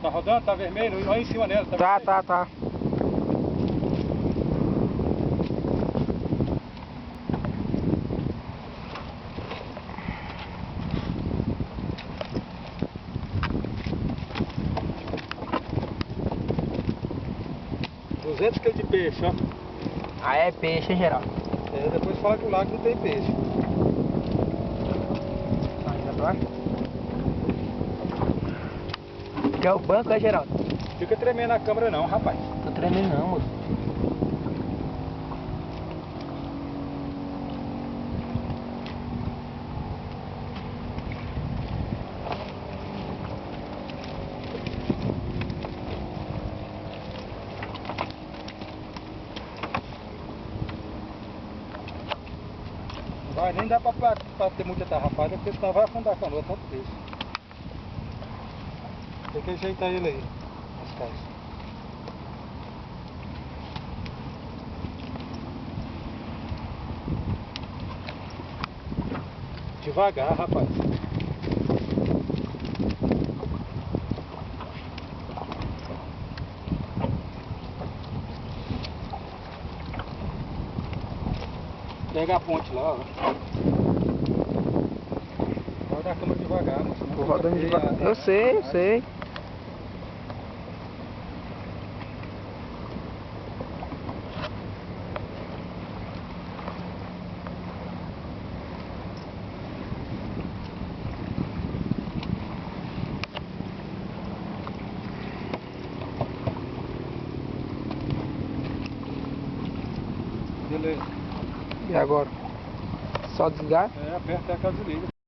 Tá rodando, tá vermelho, olha em cima nela. Tá. 200 kg de peixe, ó. Ah, é peixe, Geraldo. É, depois fala que o lago não tem peixe. Ainda vai? Quer o banco, é, Geraldo? Fica tremendo a câmera não, rapaz. Tô tremendo não, moço. Não vai nem dar pra ter muita tarrafada, porque senão vai afundar a canoa, tanto peixe. Tem que ajeitar ele aí, as caixas. Devagar, rapaz. Pega a ponte lá, ó. Roda a câmera devagar, moço. Tô rodando devagar. Eu sei. Beleza. E agora? Só desligar? É, aperta a gasolina.